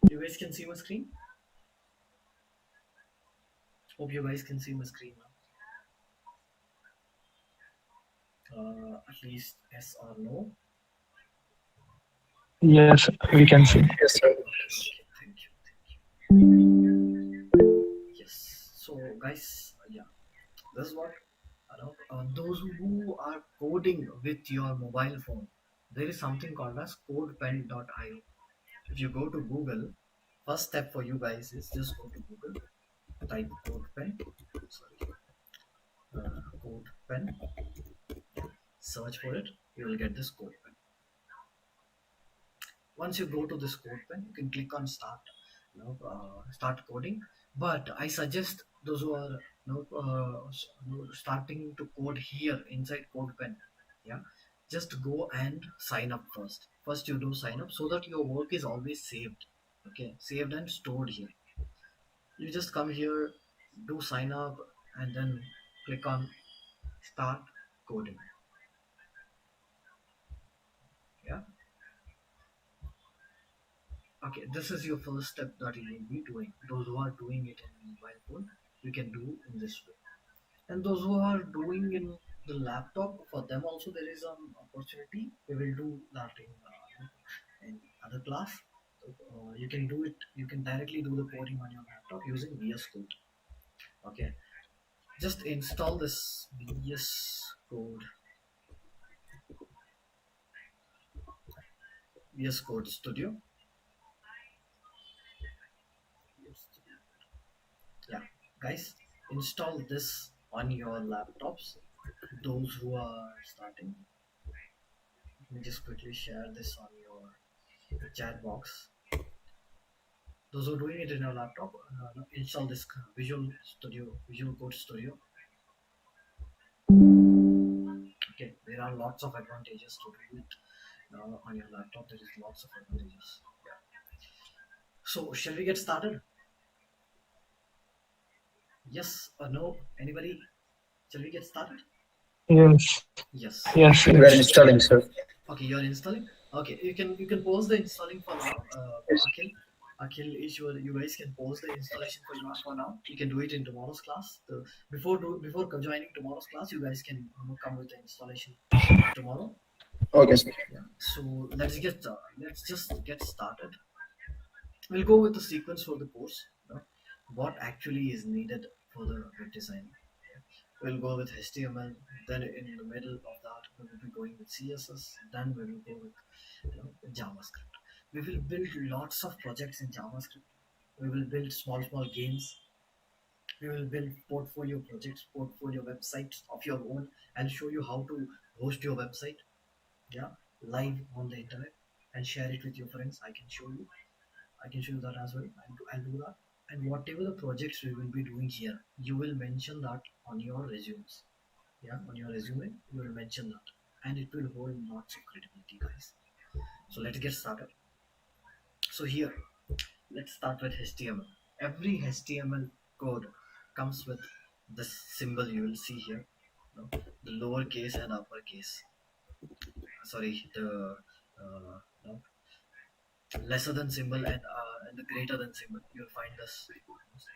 You guys can see my screen? Hope you guys can see my screen now. At least yes or no. Yes, we can see. Yes, sir. Okay, okay, thank you, thank you. Yes. So guys, yeah, this is what those who are coding with your mobile phone, there is something called as codepen.io. If you go to Google, first step for you guys is just go to Google, type codepen, sorry, codepen, search for it, you will get this codepen. Once you go to this codepen, you can click on start coding. But I suggest those who are starting to code here inside codepen, yeah, just go and sign up first. First you do sign up so that your work is always saved, okay, saved and stored here. You just come here, do sign up, and then click on start coding. Yeah, okay, this is your first step that you will be doing. Those who are doing it in mobile phone, you can do in this way. And those who are doing in the laptop, for them also there is an opportunity. We will do that in other class. You can do it, you can directly do the coding on your laptop using VS Code. Okay, just install this VS Code, VS Code Studio. Yeah, guys, install this on your laptops. Those who are starting, let me just quickly share this on your chat box. Those who are doing it in your laptop, install this Visual Code Studio. Okay, there are lots of advantages to do it on your laptop. There is lots of advantages. Yeah. So, shall we get started? Yes or no? Anybody? Shall we get started? Yes, Yes. yes, We are yes. installing, sir. Okay, you're installing. Okay, you can pause the installing for now. Yes. Akhil, you guys can pause the installation for now. You can do it in tomorrow's class. Before joining tomorrow's class, you guys can come with the installation tomorrow. Okay, sir. Yeah. So let's just get started. We'll go with the sequence for the course. What actually is needed for the web design. We'll go with HTML. Then in the middle of that, we will be going with CSS. Then we will go with JavaScript. We will build lots of projects in JavaScript. We will build small games. We will build portfolio projects, portfolio websites of your own, and show you how to host your website. Yeah, live on the internet, and share it with your friends. I can show you. I can show you that as well. I'll do that. And whatever the projects we will be doing here, you will mention that on your resumes. Yeah, on your resume, you will mention that, and it will hold lots of credibility, guys. So let's get started. So here, let's start with HTML. Every HTML code comes with this symbol you will see here, the lowercase and uppercase. Sorry, the no, lesser than symbol and the greater than symbol. You'll find this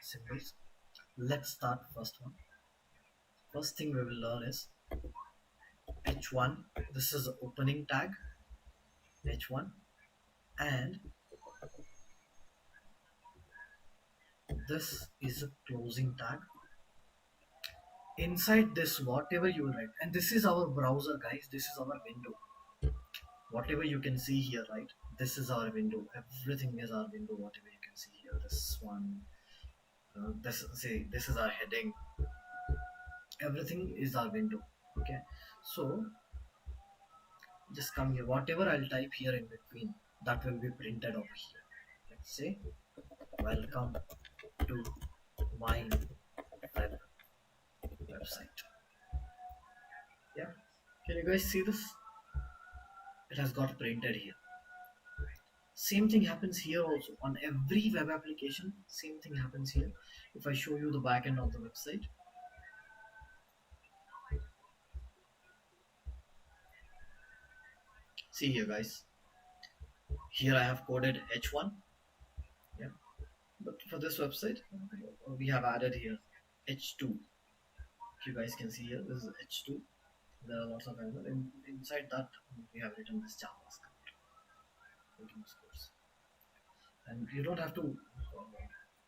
symbols. Let's start first one. First thing we will learn is h1. This is the opening tag, h1, and this is a closing tag. Inside this, whatever you write, and this is our browser, guys. This is our window. Whatever you can see here, right? This is our window. Everything is our window. Whatever you can see here, this one, this is our heading. Everything is our window. Okay, so just come here. Whatever I'll type here in between, that will be printed over here. Let's say, welcome to my website. Yeah, can you guys see this? It has got printed here. Same thing happens here also on every web application. Same thing happens here. If I show you the backend of the website, see here, guys. Here I have coded h1. But for this website, we have added here H2. If you guys can see here, this is H2. There are lots of elements. Inside that, we have written this JavaScript written this course. And you don't have to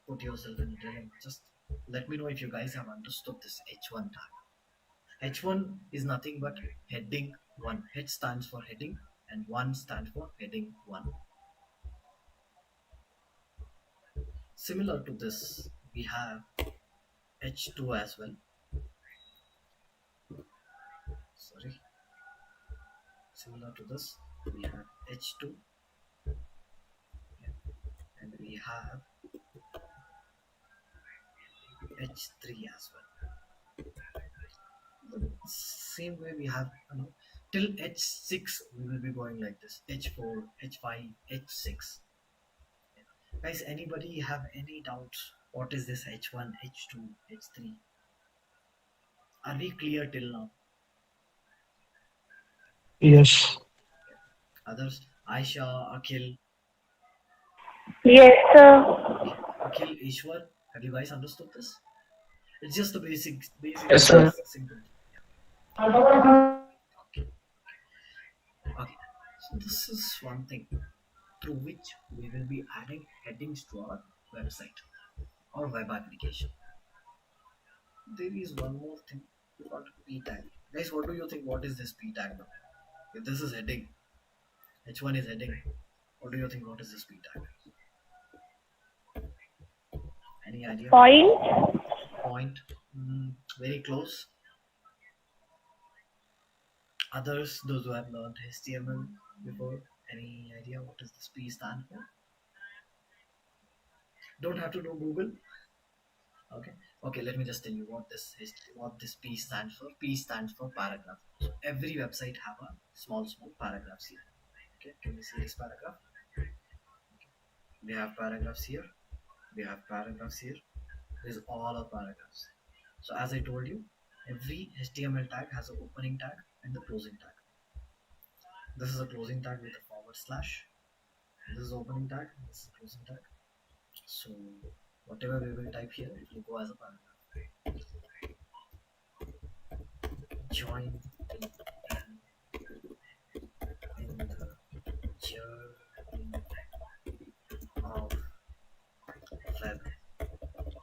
put yourself in a dilemma. Just let me know if you guys have understood this H1 tag. H1 is nothing but heading 1. H stands for heading and 1 stands for heading 1. Similar to this, we have H2 as well. Sorry. Similar to this, we have H2 and we have H3 as well. The same way we have, till H6 we will be going like this: H4, H5, H6. Guys, anybody have any doubts? What is this H1, H2, H3? Are we clear till now? Yes. Others, Aisha, Akhil, Yes, sir. okay, Akhil, Ishwar, have you guys understood this? It's just the basic Yes, sir. simple. Okay, okay. So this is one thing through which we will be adding headings to our website or web application. There is one more thing called p tag. Guys, what do you think? What is this p tag now? If this is heading, H1 is heading. What do you think? What is this p tag? Any idea? Point. Point. Very close. Others, those who have learned HTML before, any idea what does this P stand for? Don't have to know Google. Okay. Okay. Let me just tell you what this P stands for. P stands for paragraph. So every website have a small paragraphs here. Okay. Can you see this paragraph? We have paragraphs here. We have paragraphs here. These all are paragraphs. So as I told you, every HTML tag has an opening tag and the closing tag. This is a closing tag with a forward slash. This is opening tag. This is closing tag. So whatever we will type here, it will go as a paragraph. Join the in the journey of web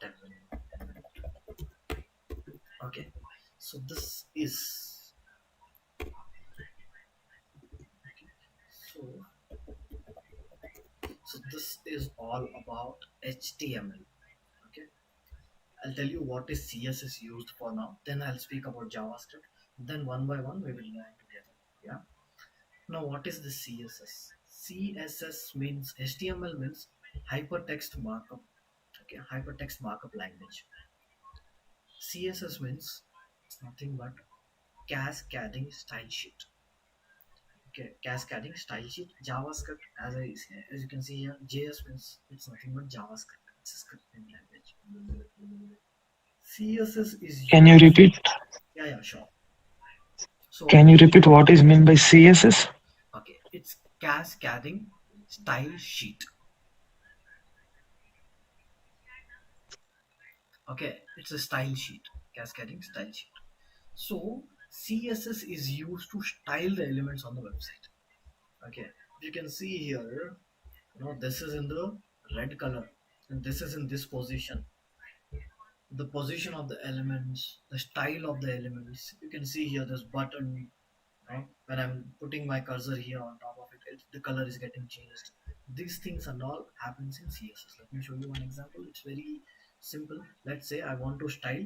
development. Okay, so this is okay. So this is all about HTML. Okay, I'll tell you what is CSS used for now. Then I'll speak about JavaScript. Then one by one we will learn together. Yeah. Now, what is the CSS? CSS means HTML means hypertext markup. Okay, hypertext markup language. CSS means it's nothing but cascading style sheet. Okay, cascading style sheet. JavaScript, as you can see here, JS means it's nothing but JavaScript. It's a scripting language. CSS is Can you used. repeat? Yeah, sure. Can So, you repeat what is meant by CSS? okay, it's cascading style sheet. Okay, it's a style sheet, cascading style sheet. So CSS is used to style the elements on the website. Okay, you can see here, this is in the red color and this is in this position. The position of the elements, the style of the elements, you can see here this button. When I'm putting my cursor here on top of it, the color is getting changed. These things and all happens in CSS. Let me show you one example. It's very simple. Let's say I want to style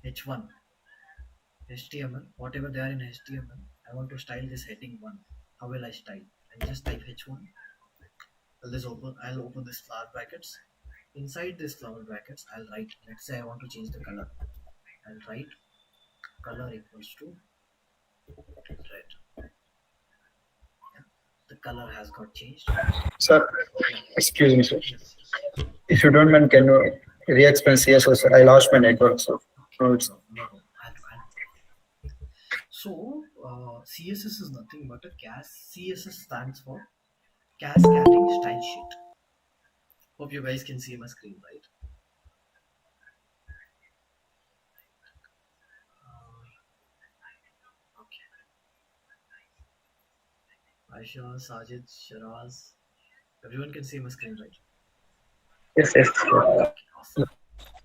H1 HTML, whatever they are in HTML. I want to style this heading 1. How will I style? I'll just type H1. I'll open this flower brackets. Inside this flower brackets, I'll write, let's say I want to change the color. I'll write color equals to red. Yeah. The color has got changed. Sir, Yeah. excuse me, sir. Yes, yes. If you don't mind, can you re-explain CSS, sir? I lost my network, so Okay, no, no it's problem, no problem. I'll So CSS is nothing but a CSS stands for Cascading Style Sheet. Hope you guys can see my screen, right? Okay. Aisha, Sajid, Shiraz, everyone can see my screen, right? Yes, yes. Okay, awesome.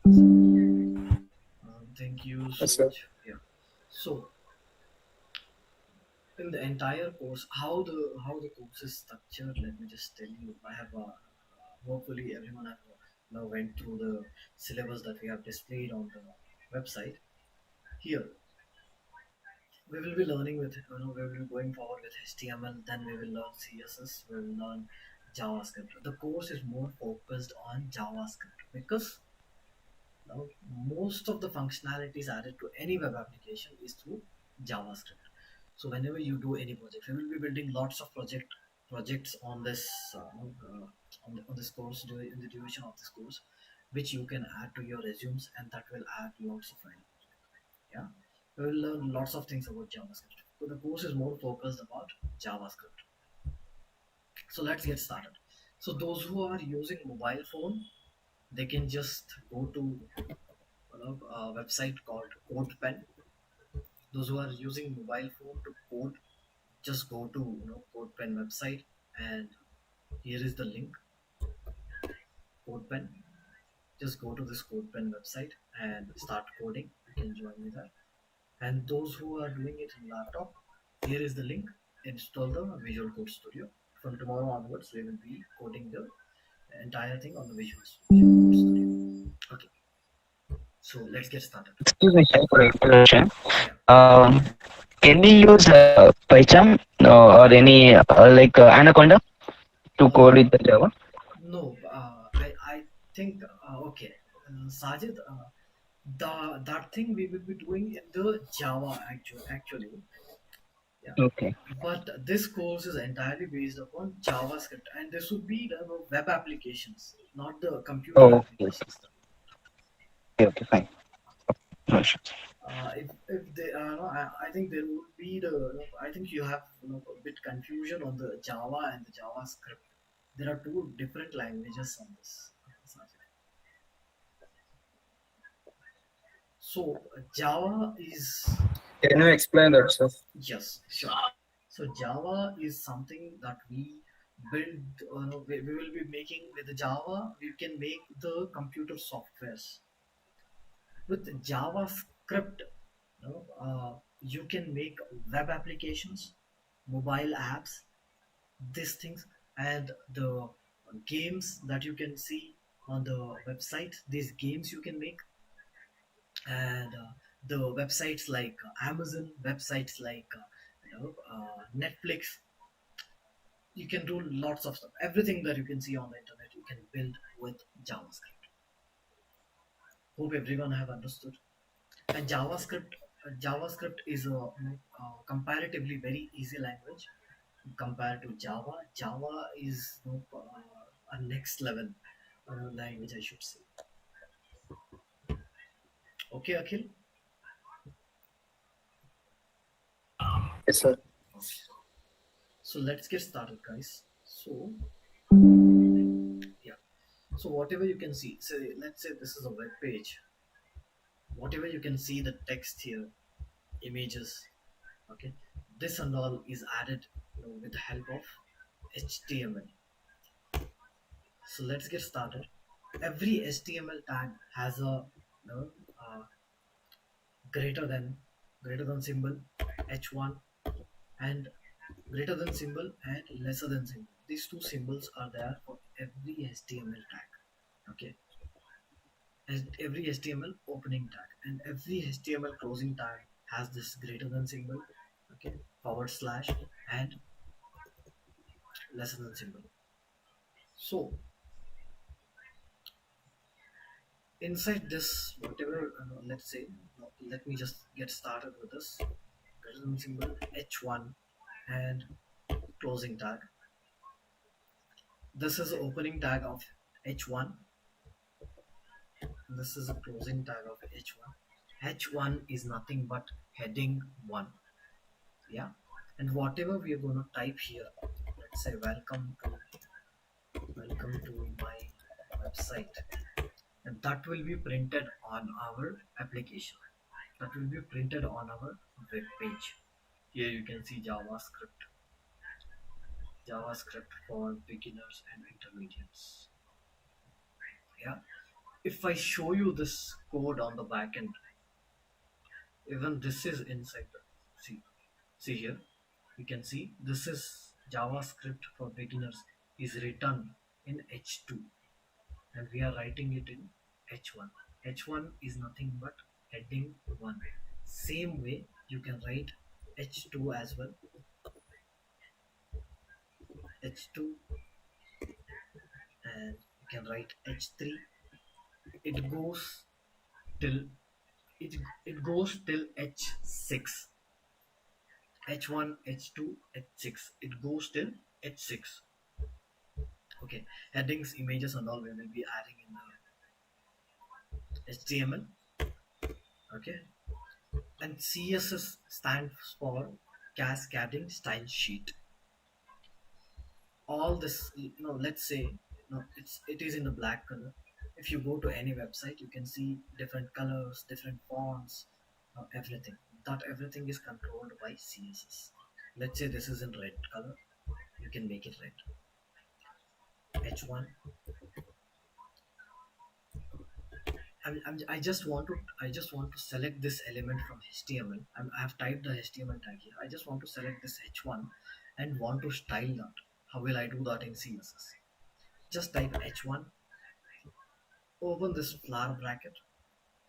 Awesome. Thank you Yes, so sir. much. Yeah. So in the entire course, how the course is structured, let me just tell you. I have hopefully everyone have now went through the syllabus that we have displayed on the website. Here we will be learning with we will be going forward with HTML, then we will learn CSS, we will learn JavaScript. The course is more focused on JavaScript because now most of the functionalities added to any web application is through JavaScript. So whenever you do any project, we will be building lots of projects on this on this course in the duration of this course, which you can add to your resumes, and that will add lots of value. Yeah, we will learn lots of things about JavaScript. So the course is more focused about JavaScript. So let's get started. So those who are using mobile phone, they can just go to a website called CodePen. Those who are using mobile phone to code, just go to CodePen website, and here is the link. CodePen. Just go to this CodePen website and start coding. You can join me there. And those who are doing it in laptop, here is the link. Install the Visual Code Studio. From tomorrow onwards, we will be coding the entire thing on the Visual Code Studio. Okay, so let's get started. Excuse me, sir, for interruption. Yeah. Can we use PyCharm or any Anaconda to code Uh, with the Java? no, I think okay, Sajid, that thing we will be doing in the Java actually, yeah. Okay. But this course is entirely based upon JavaScript, and this would be the web applications, not the computer Oh, okay, okay, applications. okay, fine. No issues. If they no, I think there would be I think you have a bit confusion on the Java and the JavaScript. There are two different languages on this. So Java is Can you explain that, sir? yes, sure. So Java is something that we build. We will be making with the Java. We can make the computer softwares with JavaScript. You can make web applications, mobile apps, these things, and the games that you can see on the website. These games you can make, and the websites like Amazon, websites like Netflix. You can do lots of stuff. Everything that you can see on the internet, you can build with JavaScript. Hope everyone have understood. And JavaScript is a comparatively very easy language compared to Java. Java is a next level language, I should say. Okay, Akhil. Yes, sir. Okay. So let's get started, guys. So yeah. So whatever you can see, say let's say this is a web page. Whatever you can see, the text here, images, okay, this and all is added with the help of HTML. So let's get started. Every HTML tag has a uh, greater than symbol h1 and greater than symbol and lesser than symbol. These two symbols are there for every HTML tag. Okay, as every HTML opening tag and every HTML closing tag has this greater than symbol, okay, forward slash and lesser than symbol. So inside this, whatever, let's say, let me just get started with this greater than symbol h1 and closing tag. This is the opening tag of h1. This is a closing tag of h1. H1 is nothing but heading 1. Yeah, and whatever we are going to type here, let's say welcome to my website, and that will be printed on our application. That will be printed on our web page. Here you can see JavaScript for beginners and intermediates. Yeah. If I show you this code on the back end, even this is inside the see here. You can see this is JavaScript for beginners is written in H2, and we are writing it in H1. H1 is nothing but heading 1. Same way you can write H2 as well. H2, and you can write H3. It goes till it goes till H6. H1, H2, H6. It goes till H6. Okay, headings, images, and all we will be adding in the HTML. Okay, and CSS stands for cascading style sheet. All this, let's say, it is in a black color. If you go to any website, you can see different colors, different fonts, everything. That everything is controlled by CSS. Let's say this is in red color, you can make it red. H1. I just want to select this element from HTML. I have typed the HTML tag here. I just want to select this H1 and want to style that. How will I do that in CSS? Just type H1, open this flower bracket.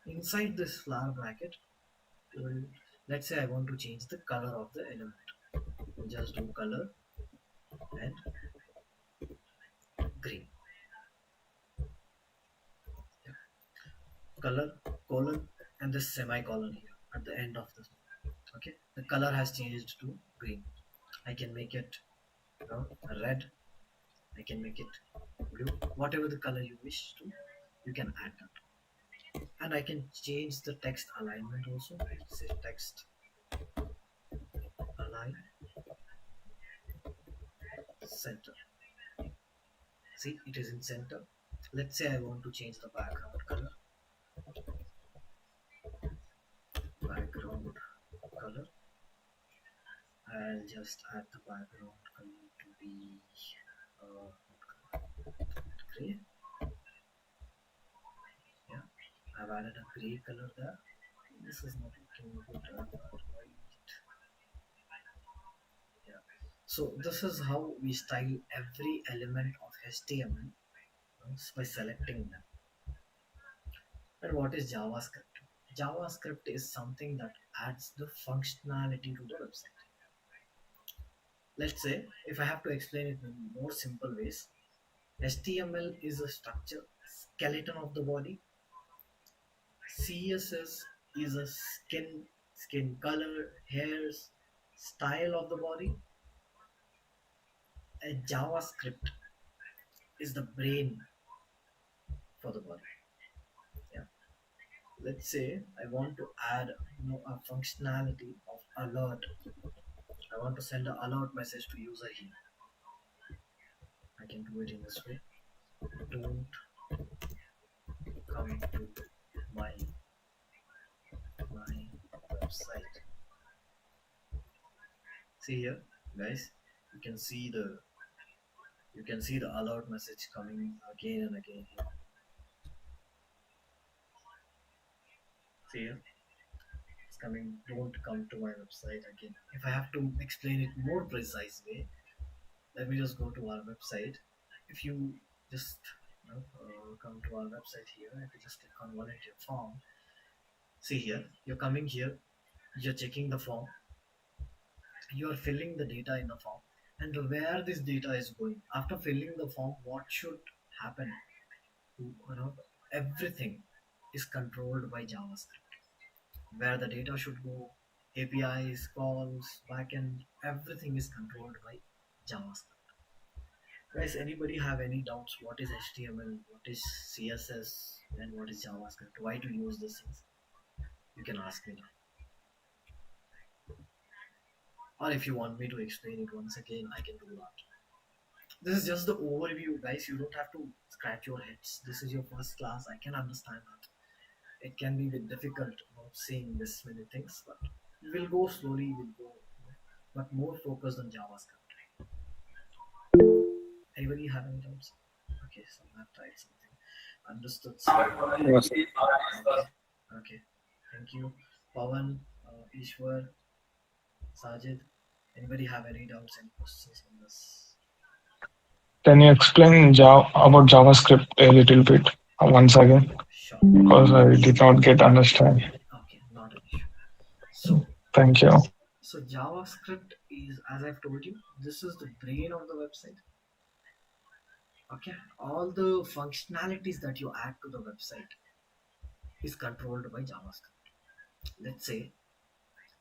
Inside this flower bracket, let's say I want to change the color of the element. Just do color and green. Color, colon, and this semicolon here at the end of this. Okay, the color has changed to green. I can make it red. I can make it blue. Whatever the color you wish to, you can add that. And I can change the text alignment also. Let's say text align center. See, it is in center. Let's say I want to change the background color. I'll just add the background color to be gray. Yeah, I've added a gray color there. This is not looking good. Yeah. So this is how we style every element of HTML by selecting them. And what is JavaScript? JavaScript is something that adds the functionality to the website. Let's say, if I have to explain it in more simple ways, HTML is a structure, skeleton of the body. CSS is a skin color, hairs, style of the body. And JavaScript is the brain for the body. Yeah. Let's say I want to add a functionality of alert. I want to send an alert message to user here. I can do it in this way. Don't come to my website. See here, guys, you can see the alert message coming again and again here. See here, it's coming. Don't come to my website again. If I have to explain it more precise way, let me just go to our website. If you just come to our website here, if you just click on volunteer form, see here, you're coming here, you're checking the form, you're filling the data in the form, and where this data is going. After filling the form, what should happen? Everything is controlled by JavaScript. Where the data should go, APIs, calls, backend, everything is controlled by JavaScript. Guys, anybody have any doubts? What is HTML? What is CSS? And what is JavaScript? Why to use these things? You can ask me now. Or if you want me to explain it once again, I can do that. This is just the overview, guys. You don't have to scratch your heads. This is your first class. I can understand that it can be a bit difficult, seeing this many things, but we'll go slowly. We'll go, but more focused on JavaScript. Anybody have any doubts? Okay, so I've tried something. Understood, sir. No, sir. Okay, okay. Thank you, Pawan, Ishwar, Sajid. Anybody have any doubts, any questions on this? Can you explain about JavaScript a little bit once again? Sure. Because I did not get understand. Okay, not an issue. So, Thank you. so JavaScript is, as I've told you, this is the brain of the website. Okay, all the functionalities that you add to the website is controlled by JavaScript. Let's say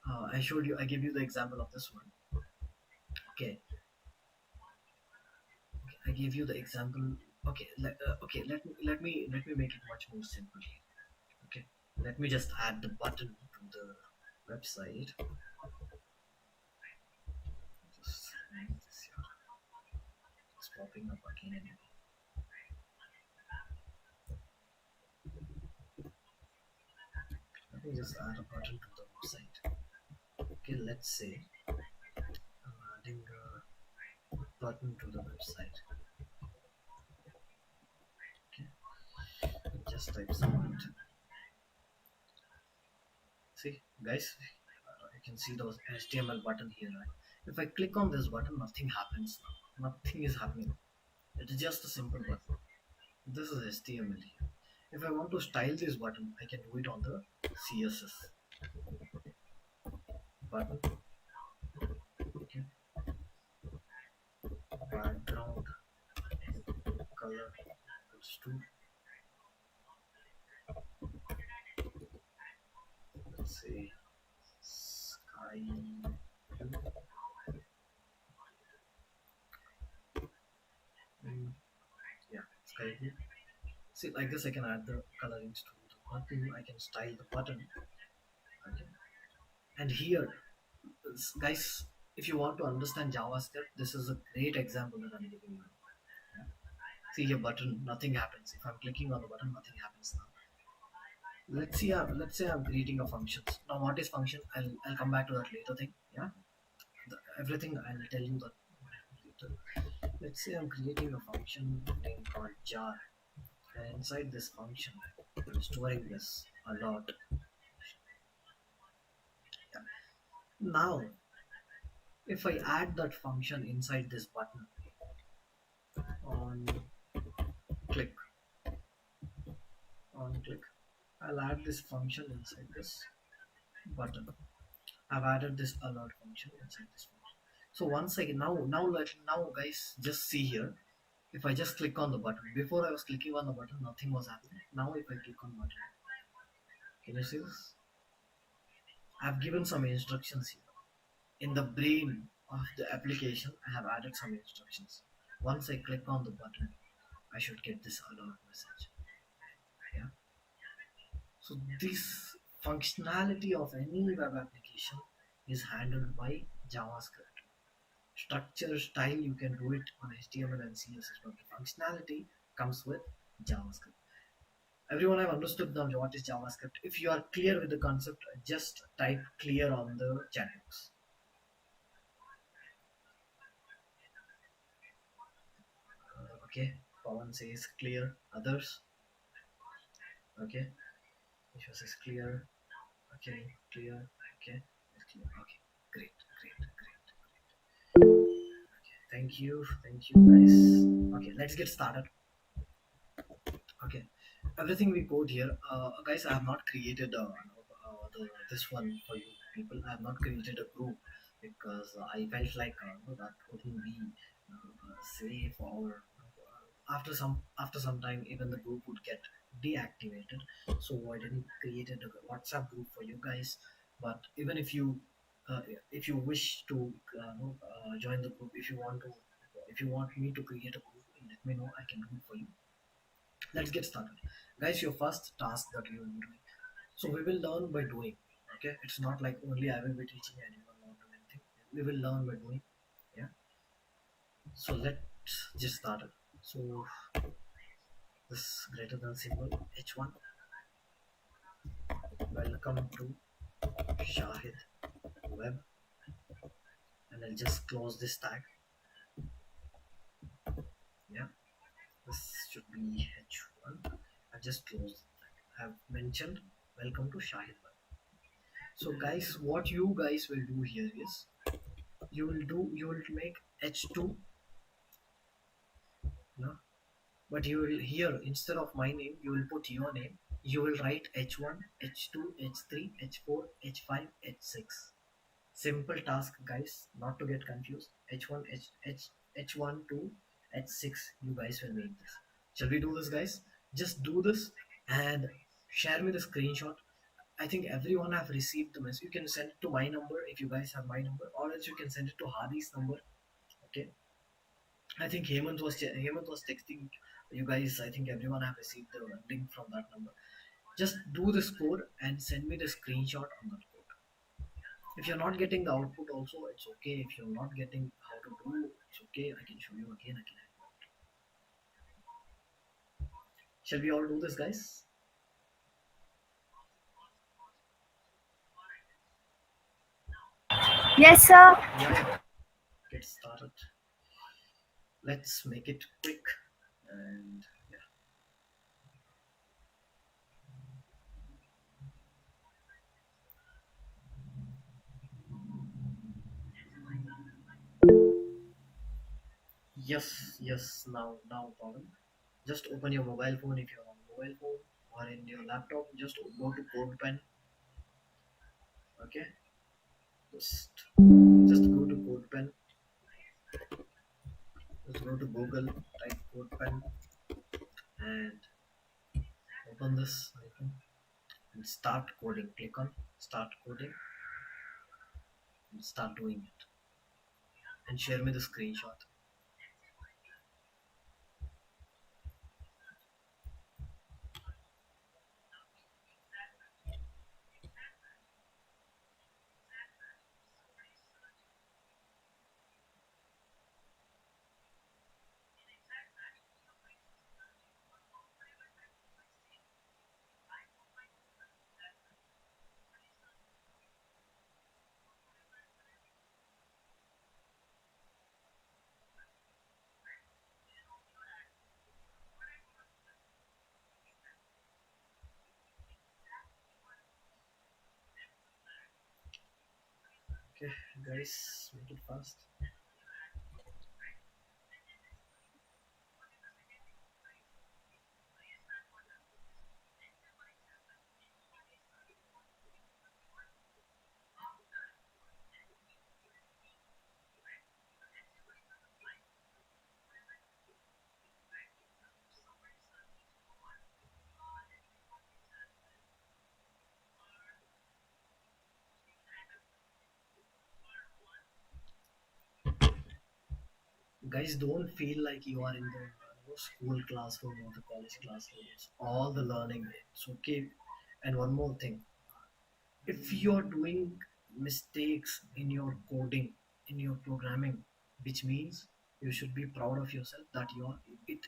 I gave you the example of this one. Okay, I gave you the example. Okay, let me make it much more simple here. Okay, let me just add the button to the website. Just this here. It's popping up again and again. Let me just add a button to the website. Okay, let's say I'm adding a button to the website. Okay, just type submit. See, guys, you can see those HTML button here. Right? If I click on this button, nothing happens now. Nothing is happening. It is just a simple button. This is HTML here. If I want to style this button, I can do it on the CSS button. Okay, background color equals to, let's say, sky blue. Yeah, sky blue. See, like this I can add the colorings to the button. I can style the button. Okay, and here, guys, if you want to understand JavaScript, this is a great example that I'm giving you. Yeah. See here, button, nothing happens. If I'm clicking on the button, nothing happens now. Let's say I'm creating a function. Now, what is function? I'll come back to that later thing. Yeah, everything I'll tell you that later. Let's say I'm creating a function name called jar, and inside this function, I'm storing this a lot. Yeah. Now, if I add that function inside this button on click, I'll add this function inside this button. I've added this alert function inside this function. So once I now guys, just see here. If I just click on the button, before I was clicking on the button, nothing was happening. Now if I click on button, can you see this? I've given some instructions here. In the brain of the application, I have added some instructions. Once I click on the button, I should get this alert message. Yeah. So this functionality of any web application is handled by JavaScript. Structure, style, you can do it on HTML and CSS, but the functionality comes with JavaScript. Everyone have understood now what is JavaScript. If you are clear with the concept, just type clear on the chat box. Okay, Pawan says clear. Others? Okay, Vishwa says clear. Okay, clear. Okay, it's clear. Okay, great. Okay, thank you guys. Okay, let's get started. Okay, everything we code here, guys. I have not created this one for you people. I have not created a group because I felt like that wouldn't be safe, or after some time even the group would get deactivated. So I didn't create a WhatsApp group for you guys. But even uh, if you wish to join the group, if you want me to create a group, let me know. I can do it for you. Let's get started, guys. Your first task that you will be doing, so we will learn by doing. Okay, it's not like only I will be teaching and you will not do anything. We will learn by doing. Yeah, so just started. So this greater than symbol h1. Welcome to Shahid Web, and I'll just close this tag. Yeah, this should be h1. I've just closed the tag. I've mentioned welcome to Shahid Web. So guys, what you guys will do here is you will make h2, no, but you will here instead of my name you will put your name. You will write h1, h2, h3, h4, h5, h6. Simple task, guys, not to get confused. H1, H1 to H6. You guys will make this. Shall we do this, guys? Just do this and share me the screenshot. I think everyone have received the message. You can send it to my number if you guys have my number, or else you can send it to Haadi's number. Okay. I think Hemant was texting you guys. I think everyone have received the link from that number. Just do this code and send me the screenshot on that code. If you're not getting the output also, it's okay. If you're not getting how to do, it's okay. I can show you again. I can help you out. Shall we all do this, guys? Yes, sir. Yeah. Get started. Let's make it quick. And yeah. Yes. Now, Pawan. Just open your mobile phone if you're on mobile phone, or in your laptop. Just go to Code Pen. Okay. Just go to Code Pen. Just go to Google, type Code Pen, and open this icon and start coding. Click on start coding and start doing it. And share me the screenshot. Okay, guys, make it fast. Guys, don't feel like you are in the school classroom or the college classroom. It's all the learning. It's okay. And one more thing, if you're doing mistakes in your coding, in your programming, which means you should be proud of yourself that you're it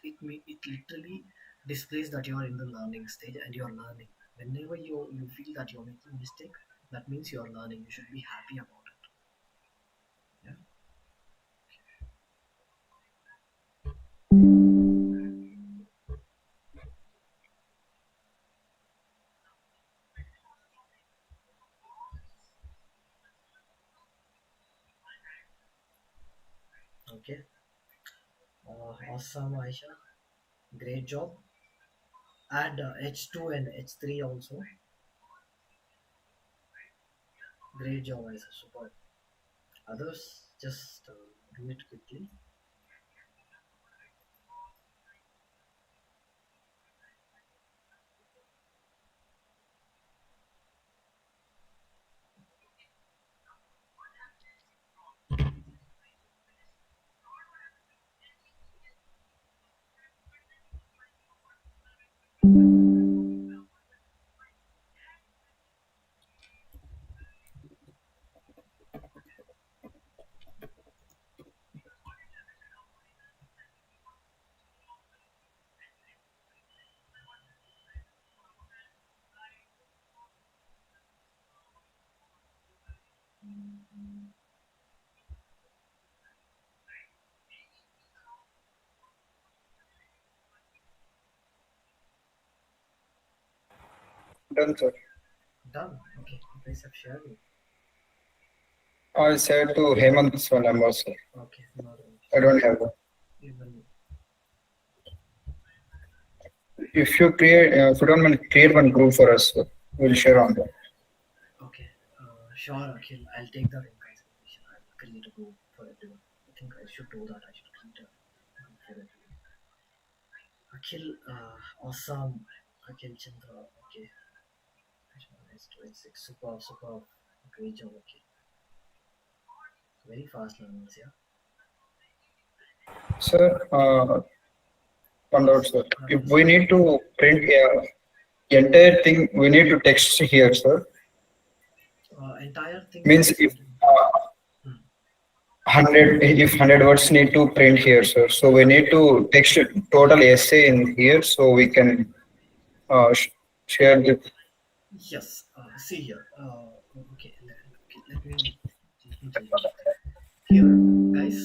literally displays that you're in the learning stage and you're learning. Whenever you feel that you're making mistake, that means you're learning. You should be happy about it. Yeah. Okay. Awesome, Aisha. Great job. Add H2 and H3 also. Great job, Aisha. Super. Others, just do it quickly. Done, sir. Done. Okay, you guys have shared it. I said to Hemant's phone number, sir. Okay, not I don't have one. even. If you don't mind, create one group for us, sir. We'll share on that. Okay, sure, Akhil. I'll take that in consideration. I'll create a group for everyone. I think I should do that. I should create a group for everyone. Akhil, awesome. Akhil Chandra. Okay, nice 26. Super, super. Great job. Okay, very fast learners. Yeah. Sir, one Yes. out, sir. If Yes. we need to print entire thing, we need to text here, sir. Entire thing Means means if what? 100, if 100 words need to print here, sir. So we need to text total essay in here so we can share the. Yes. See here. Okay. Let me tell you something. Here, guys.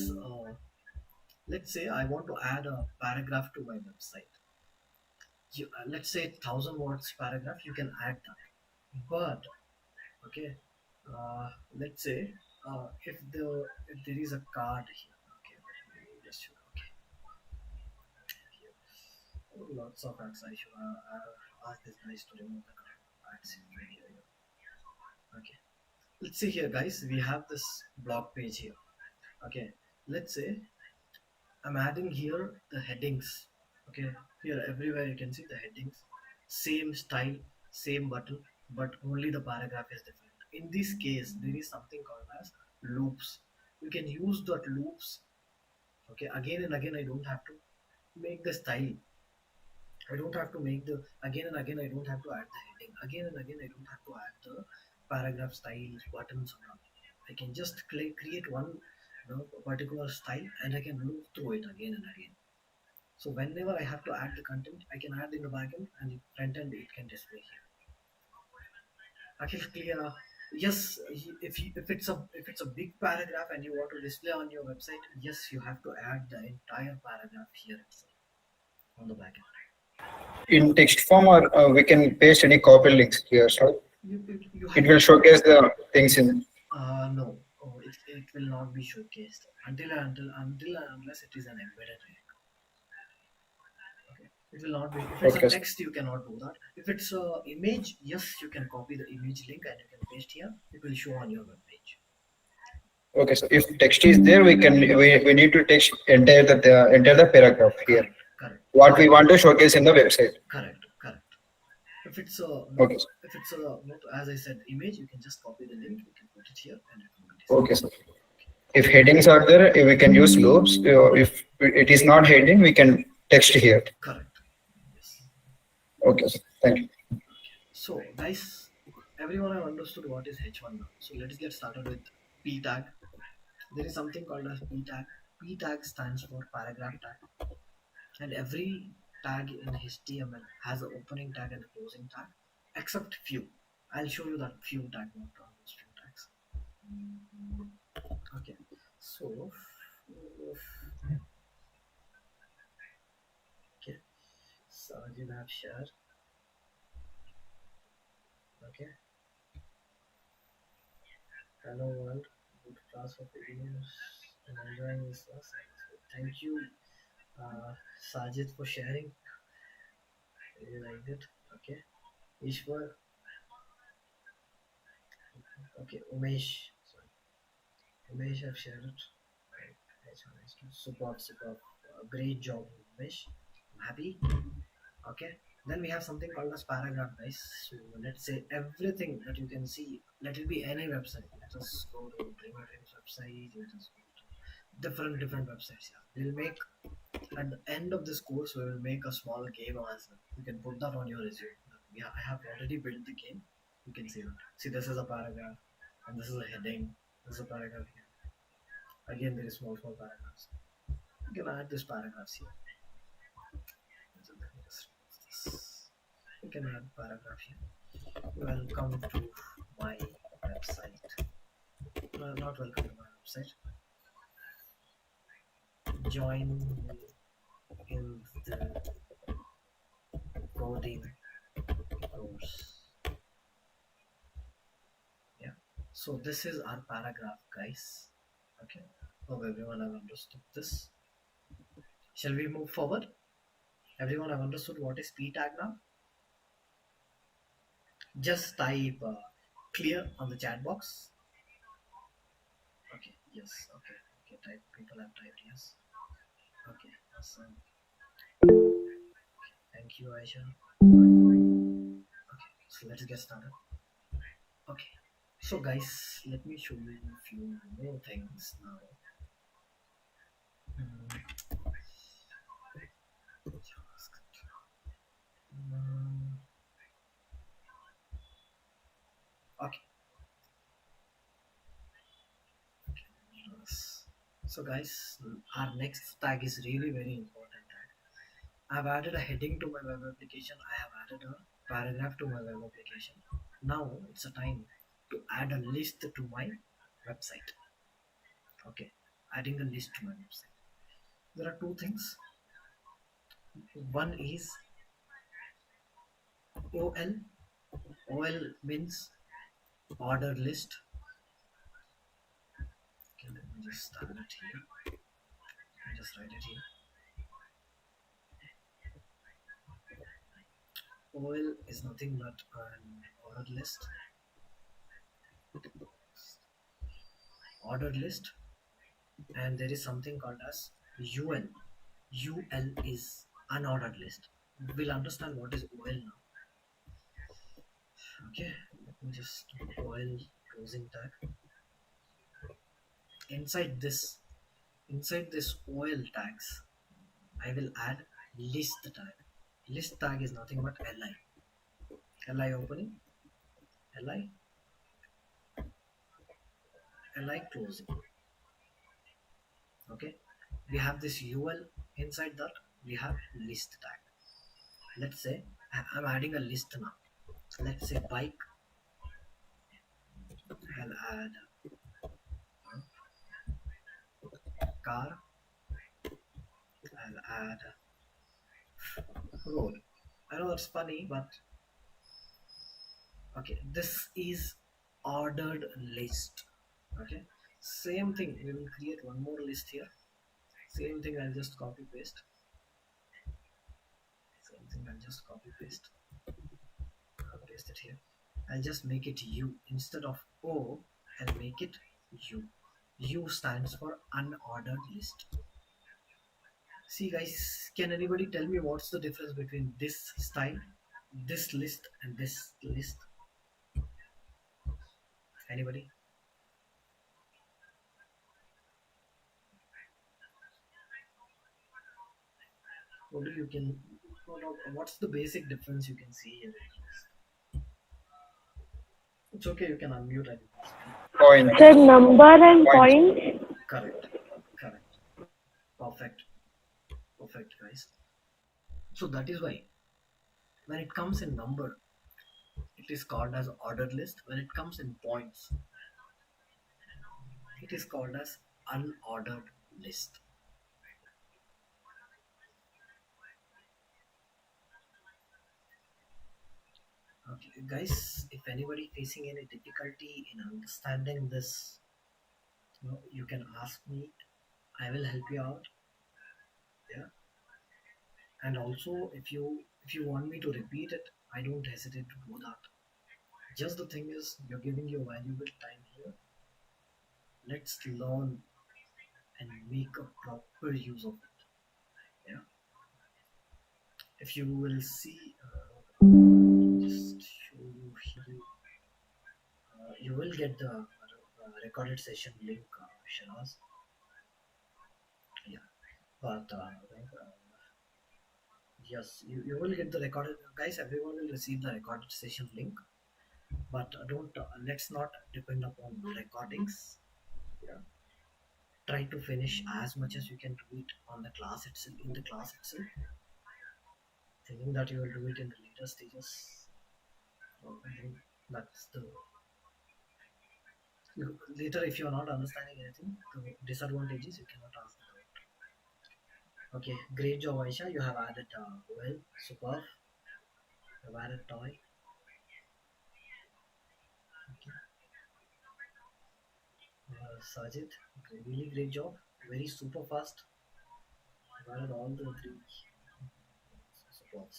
Let's say I want to add a paragraph to my website. Let's say 1,000 words paragraph. You can add that. But okay. Let's say if there is a card here. Okay. Let me just show. Okay. Here. Oh, lots of ads. I should ask this guys to remove the card. Ads right here. Okay. Let's see here, guys. We have this blog page here. Okay. Let's say I'm adding here the headings. Okay, here everywhere you can see the headings, same style, same button, but only the paragraph is different. In this case, there is something called as loops. You can use that loops. Okay, again and again. I don't have to make the style. I don't have to make the again and again. I don't have to add the heading again and again. I don't have to add the paragraph styles, buttons, and all. I can just create one particular style and I can loop through it again and again. So whenever I have to add the content, I can add in the backend and in front end it can display here. Akhil, clear? Yes, if it's a big paragraph and you want to display on your website, yes, you have to add the entire paragraph here itself on the backend. In text form, or we can paste any copy links here, sir. You It have will showcase the things in. no, it will not be showcased until and unless it is an embedded link. Okay, it will not be. If it's a Okay, sir. text, you cannot do that. If it's a image, yes, you can copy the image link and you can paste here. It will show on your web page. Okay, so if text is there, we need to text entire the paragraph here. Correct, correct, What we want to showcase in the website. correct, correct. If it's a Okay, sir. if it's a as I said image, you can just copy the link. You can put it here and it will be Okay, displayed. sir. If headings are there, we can use loops. If it is not heading, we can text here. Correct. Yes. Okay, sir. Thank you. So guys, everyone have understood what is H1 now. So let's get started with P tag. There is something called as P tag. P tag stands for paragraph tag, and every tag in HTML has an opening tag and a closing tag, except few. I'll show you that few tag, not all those few tags. Okay, so okay, so you have shared. Okay, hello world, good class of videos. I'm enjoying this class. Thank you, Sajid, for sharing. I really liked it. Okay, Ishwar. Okay, Umesh. Sorry, Umesh have shared it. Right. Nice. Superb, superb. Great job, Umesh. I'm happy. Okay. Then we have something called as paragraph, guys. So let's say everything that you can see, let it be any website. Let us go to Dreamer Dreams website. Let us go to different websites. Yeah. We'll make at the end of this course, we will make a small game as well. You can put that on your resume. Yeah, I have already built the game. You can see that. See, this is a paragraph, and this is a heading. This is a paragraph here. Again, there is small paragraphs. You can add these paragraphs here. So let me just remove this. You can add paragraph here. Welcome to my website. No, not welcome to my website. Join me in the coding course. So this is our paragraph, guys. Okay, hope everyone have understood this. Shall we move forward? Everyone have understood what is p tag now? Just type clear on the chat box. Okay, yes, okay, type, people have typed yes. Okay, awesome. Thank you, Aisha. Okay, so let's get started. Okay, so guys, let me show you a few more things now. Okay. So guys, our next tag is really very important tag. I've added a heading to my web application. I have added a paragraph to my web application. Now it's a time to add a list to my website. Okay, adding a list to my website. There are two things. One is OL. OL means order list. Okay, let me just start it here. Let me just write it here. OL is nothing but an order list. Order list, and there is something called as UL. UL is unordered list. We'll understand what is OL now. Okay, let me just do OL closing tag. Inside this OL tags, I will add list tag. List tag is nothing but li. Li opening, li, li closing. Okay, we have this UL. Inside that we have list tag. Let's say I'm adding a list now. Let's say bike. I'll add car. I'll add road. I know it's funny, but okay, this is ordered list. Okay, same thing, we will create one more list here. Same thing, I'll just copy paste. Same thing, I'll just copy paste. I'll paste it here. I'll just make it U instead of O. I'll make it U. U stands for unordered list. See guys, can anybody tell me what's the difference between this style, this list, and this list? Anybody? What do you can? What's the basic difference you can see here? It's okay, you can unmute and speak. Point. Sir, number and Point. points. Correct. Perfect. Perfect, guys. So that is why when it comes in number, it is called as ordered list. When it comes in points, it is called as unordered list. Okay, guys, if anybody facing any difficulty in understanding this, you can ask me. I will help you out. Yeah. And also, if you want me to repeat it, I don't hesitate to do that. Just the thing is, you're giving your valuable time here. Let's learn and make a proper use of it. Yeah. If you will see, just show you here. You will get the recorded session link, Shanaz. Yeah. But yes, you will get the recorded. Guys, everyone will receive the recorded session link. But don't let's not depend upon recordings. Yeah. Try to finish as much as you can do it on the class itself, in the class itself, thinking that you will do it in the later stages. I think that's the later, if you're not understanding anything, the disadvantages you cannot ask about. Okay, great job, Aisha. You have added well, superb. You have added toy. Okay. Sajid, really great job. Very super fast. Got it all the three. Support.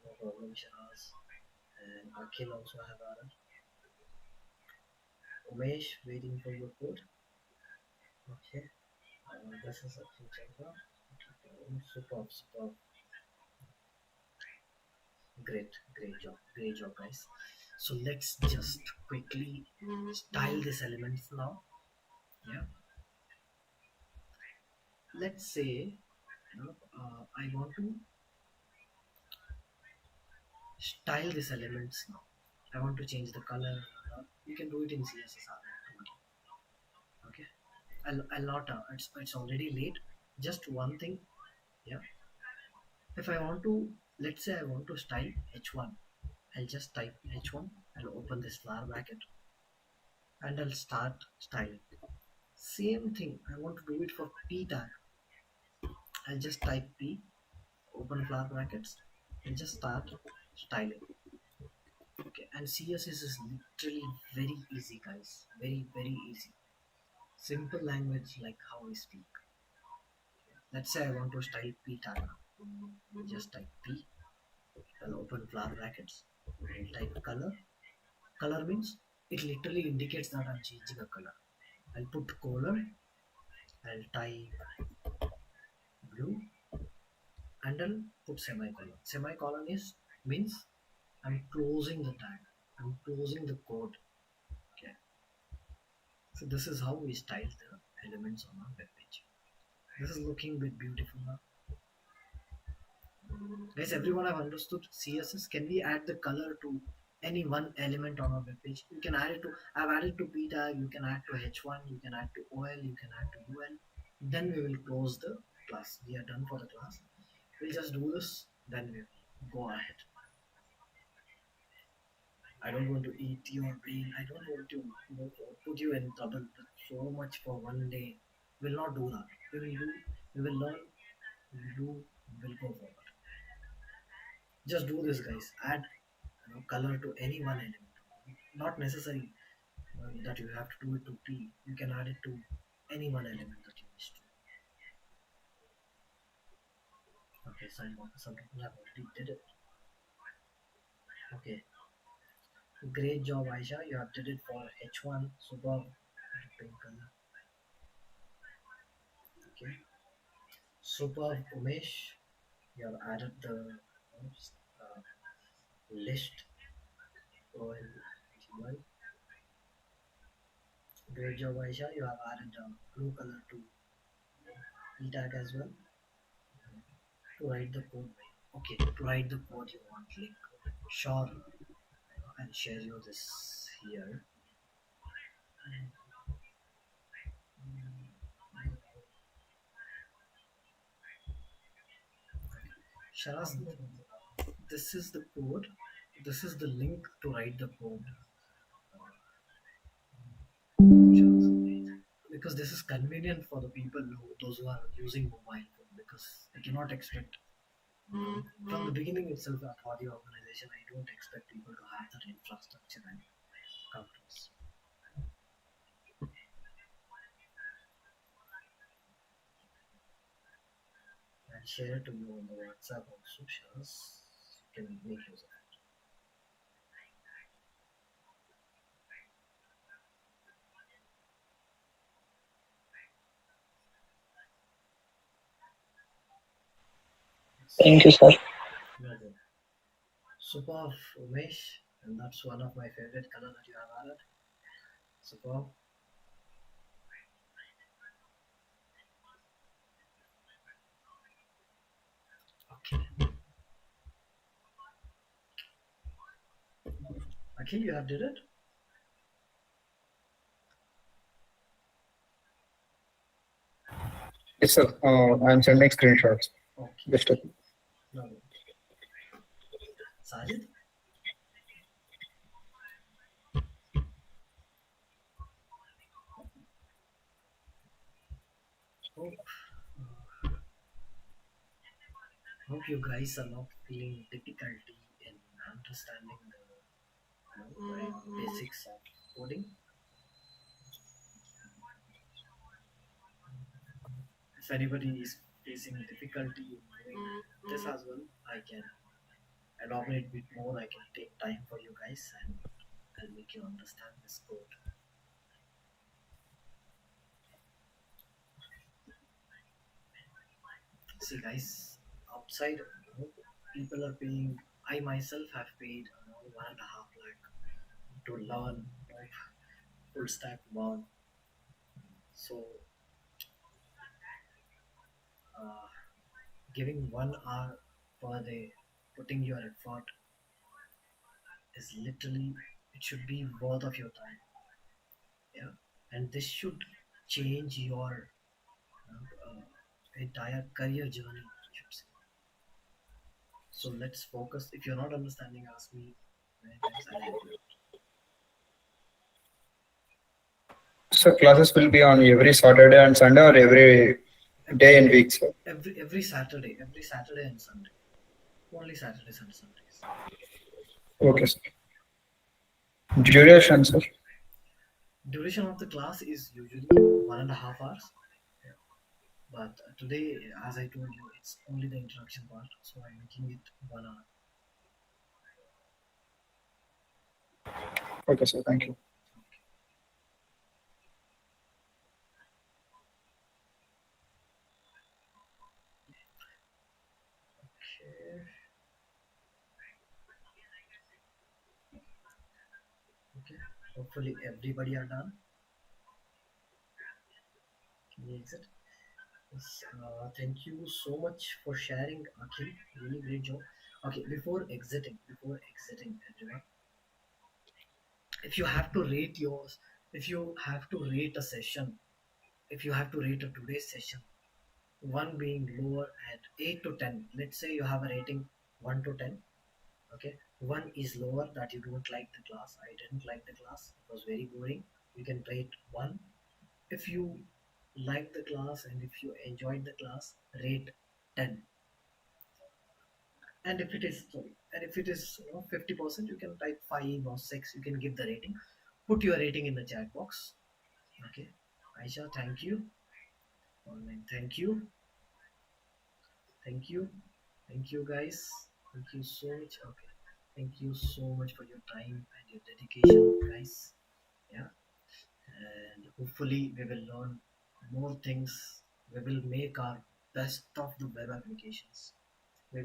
No problem, Shahaz. And Akhil also have added. Umesh, waiting for your code. Okay. This is Akhil Chandra. Super. Great job, guys. So let's just quickly style this element now. Yeah. Let's say I want to style this elements now. I want to change the color. You can do it in CSS. Okay. I'll not. It's already late. Just one thing. Yeah. If I want to, let's say I want to style h1, I'll just type h1. I'll open this flower bracket and I'll start styling. Same thing. I want to do it for p tag. I'll just type p, open flower brackets, and just start styling. Okay. And CSS is literally very easy, guys. Very easy. Simple language like how we speak. Let's say I want to style p tag. Just type p. I'll open flower brackets. I'll type color. Color means it literally indicates that I'm changing a color. I'll put colon. I'll type blue and I'll put semicolon. Semicolon is means I'm closing the tag. I'm closing the code. Okay. So this is how we style the elements on our web page. This is looking a bit beautiful now. Guys, everyone have understood CSS. Can we add the color to any one element on our web page? You can add it to, I've added to p tag, you can add to h1, you can add to ol, you can add to ul. Then we will close the class. We are done for the class. We'll just do this, then we will go ahead. I don't want to eat your brain. I don't want to put you in trouble so much for one day. We'll not do that. We will learn, we'll go forward. Just do this, guys. Add color to any one element. Not necessary that you have to do it to P. You can add it to any one element that you wish to. Okay, some people have already did it. Okay. Great job, Aisha. You have did it for H1. Superb. Pink color. Okay. Superb, Umesh. You have added the list. OL. Great job, Aisha. You have added blue color to P tag as well. To write the code. Okay, to write the code you want link. Sure. I'll share you this here. Sharaz, this is the code. This is the link to write the code. Because this is convenient for the people those who are using mobile phone, because they cannot expect from the beginning itself for the organization. I don't expect people to have that infrastructure and come to us. I'll share it to you on the WhatsApp also, Sharaz. You can make use of it. Thank you, sir. Superb, Umesh, and that's one of my favorite color that you have added. Superb. Okay. Okay, you have did it. Yes, sir. I'm sending screenshots. Okay. Just a No. Sajid? Hope you guys are not feeling difficulty in understanding basics of coding. If anybody is facing difficulty in doing this as well, I can elaborate a bit more. I can take time for you guys and I'll make you understand this code. See, guys, outside, people are paying. I myself have paid around 1.5 lakh to learn full stack one. So, uh, giving 1 hour per day, putting your effort is literally, it should be worth of your time. Yeah, and this should change your entire career journey, I should say. So let's focus. If you're not understanding, ask me many times. I'll help you. So classes will be on every Saturday and Sunday or every day and week, sir. Every Saturday and Sunday. Only Saturdays and Sundays. Okay, sir. Duration, sir. Duration of the class is usually 1.5 hours. Yeah. But today, as I told you, it's only the introduction part, so I'm making it 1 hour. Okay, sir. Thank you. Okay. Okay. Hopefully everybody are done. Can we exit? Yes. Thank you so much for sharing, Akhil. Really great job. Okay, before exiting, everyone, if you have to rate yours, if you have to rate a session, if you have to rate a today's session, one being lower at 8 to 10, let's say you have a rating 1 to 10. Okay, one is lower, that you don't like the class. I didn't like the class, it was very boring. You can rate 1. If you like the class and if you enjoyed the class, rate 10. And if it is, sorry, and if it is 50%, you can type 5 or 6. You can give the rating. Put your rating in the chat box. Okay, Aisha, thank you. Online, thank you. Thank you. Thank you, guys. Thank you so much. Okay. Thank you so much for your time and your dedication, guys. Yeah. And hopefully, we will learn more things. We will make our best of the web applications.